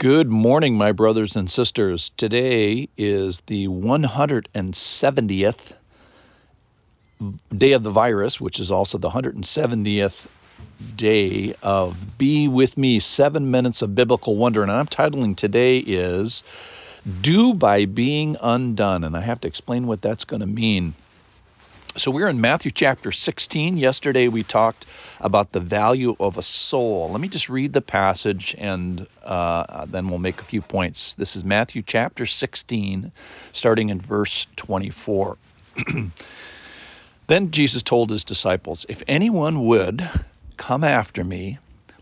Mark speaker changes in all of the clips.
Speaker 1: Good morning, my brothers and sisters. Today is the 170th day of the virus, which is also the 170th day of Be With Me, 7 Minutes of Biblical Wonder. And I'm titling today is Do by Being Undone. And I have to explain what that's going to mean. So we're in Matthew chapter 16. Yesterday we talked about the value of a soul. Let me just read the passage and then we'll make a few points. This is Matthew chapter 16, starting in verse 24. Then Jesus told his disciples, "If anyone would come after me,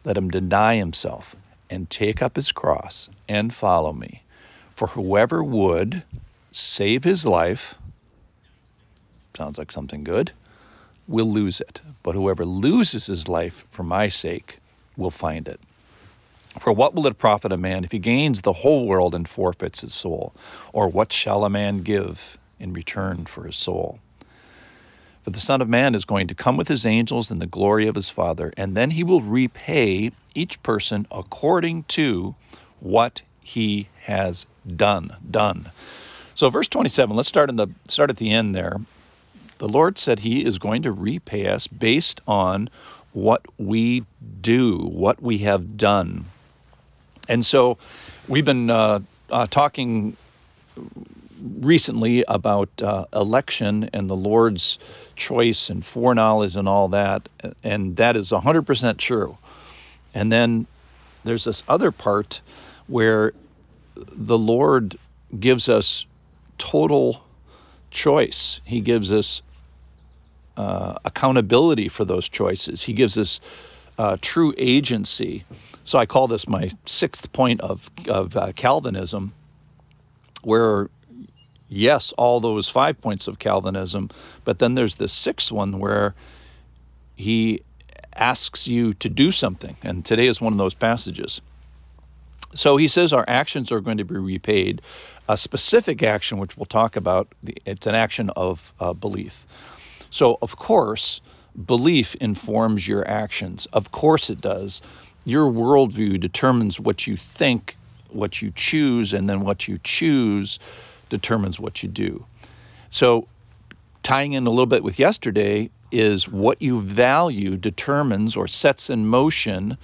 Speaker 1: let him deny himself and take up his cross and follow me. For whoever would save his life," sounds like something good, "will lose it. But whoever loses his life for my sake will find it. For what will it profit a man if he gains the whole world and forfeits his soul? Or what shall a man give in return for his soul? For the Son of Man is going to come with his angels in the glory of his Father, and then he will repay each person according to what he has done. So verse 27, let's start at the end there. The Lord said he is going to repay us based on what we do, what we have done. And so we've been talking recently about election and the Lord's choice and foreknowledge and all that, and that is 100% true. And then there's this other part where the Lord gives us total choice. He gives us accountability for those choices. He gives us true agency. So I call this my sixth point of Calvinism, where, yes, all those 5 points of Calvinism, but then there's this sixth one where he asks you to do something. And today is one of those passages. So he says our actions are going to be repaid. A specific action, which we'll talk about, it's an action of belief. So, of course, belief informs your actions. Of course it does. Your worldview determines what you think, what you choose, and then what you choose determines what you do. So, tying in a little bit with yesterday is what you value determines or sets in motion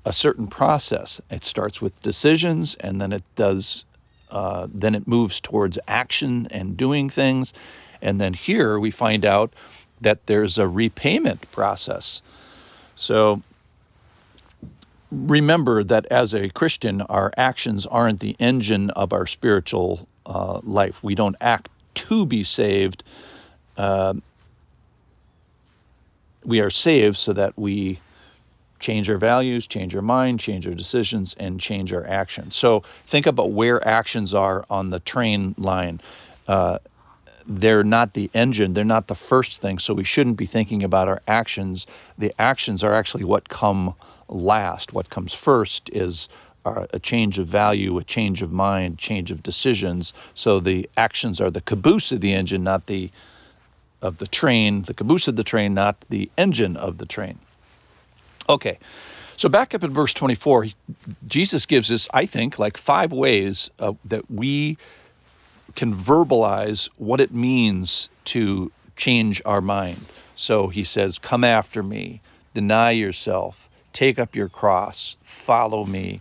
Speaker 1: a certain process. It starts with decisions, and then it moves towards action and doing things. And then here we find out that there's a repayment process. So remember that as a Christian, our actions aren't the engine of our spiritual life. We don't act to be saved. We are saved so that we change our values, change our mind, change our decisions, and change our actions. So think about where actions are on the train line. They're not the engine. They're not the first thing. So we shouldn't be thinking about our actions. The actions are actually what come last. What comes first is a change of value, a change of mind, change of decisions. So the actions are the caboose of the engine, not the train. The caboose of the train, not the engine of the train. Okay, so back up in verse 24, Jesus gives us, I think, like 5 ways that we can verbalize what it means to change our mind. So he says, come after me, deny yourself, take up your cross, follow me,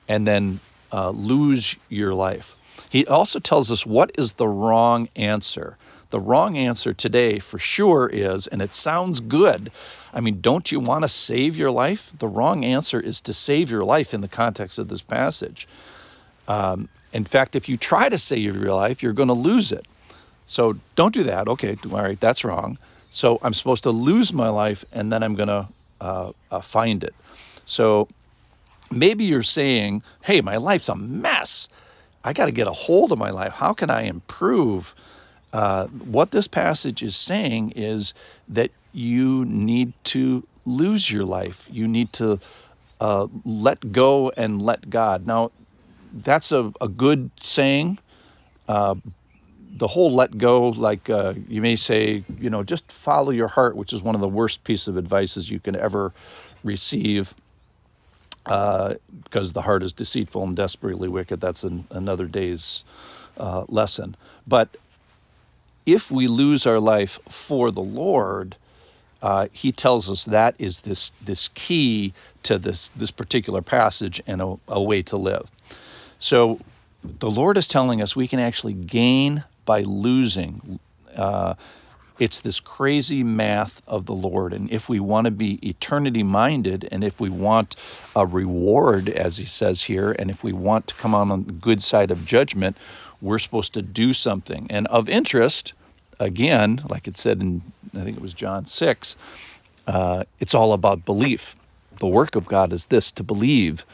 Speaker 1: and then lose your life. He also tells us what is the wrong answer. The wrong answer today for sure is, and it sounds good, I mean, don't you want to save your life? The wrong answer is to save your life in the context of this passage. In fact, if you try to save your life, you're going to lose it. So don't do that. Okay, all right, that's wrong. So I'm supposed to lose my life, and then I'm going to find it. So maybe you're saying, hey, my life's a mess. I got to get a hold of my life. How can I improve? What this passage is saying is that you need to lose your life. You need to let go and let God. Now, that's a good saying. The whole let go, like you may say, just follow your heart, which is one of the worst pieces of advice you can ever receive. because the heart is deceitful and desperately wicked. That's another day's lesson. But if we lose our life for the Lord, he tells us that is this key to this particular passage and a way to live. So the Lord is telling us we can actually gain by losing. It's this crazy math of the Lord. And if we want to be eternity minded, and if we want a reward, as he says here, and if we want to come on the good side of judgment, we're supposed to do something. And of interest, again, like it said in, I think it was John 6, it's all about belief. The work of God is this, to believe.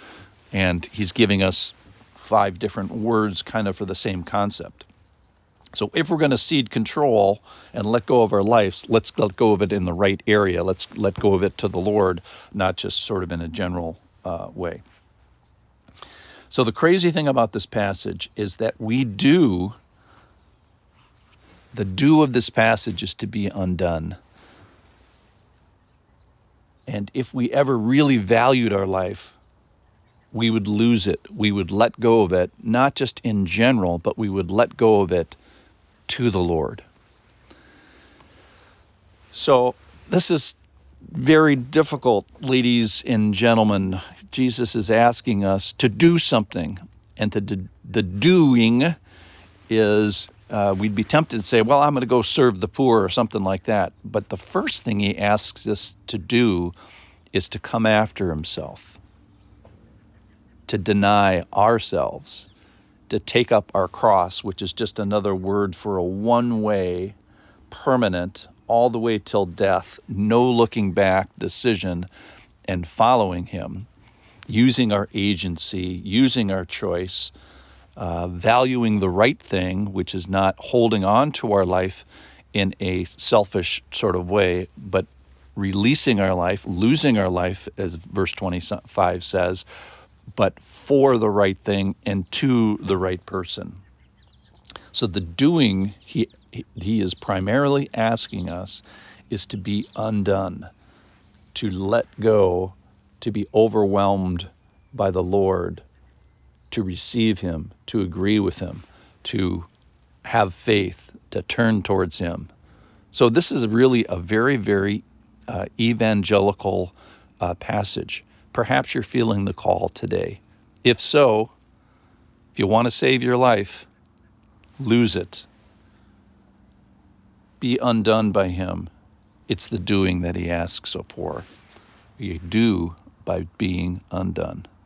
Speaker 1: And he's giving us 5 different words kind of for the same concept. So if we're going to cede control and let go of our lives, let's let go of it in the right area. Let's let go of it to the Lord, not just sort of in a general way. So the crazy thing about this passage is that the do of this passage is to be undone. And if we ever really valued our life, we would lose it. We would let go of it, not just in general, but we would let go of it to the Lord. So this is very difficult, ladies and gentlemen. Jesus is asking us to do something. And the doing is, we'd be tempted to say, well, I'm going to go serve the poor or something like that. But the first thing he asks us to do is to come after himself, to deny ourselves, to take up our cross, which is just another word for a one-way, permanent, all the way till death, no looking back decision, and following him, using our agency, using our choice, valuing the right thing, which is not holding on to our life in a selfish sort of way, but releasing our life, losing our life, as verse 25 says, but for the right thing and to the right person. So the doing he is primarily asking us is to be undone, to let go, to be overwhelmed by the Lord, to receive him, to agree with him, to have faith, to turn towards him. So this is really a very, very evangelical passage. Perhaps you're feeling the call today. If so, if you want to save your life, lose it. Be undone by him. It's the doing that he asks for. You do by being undone.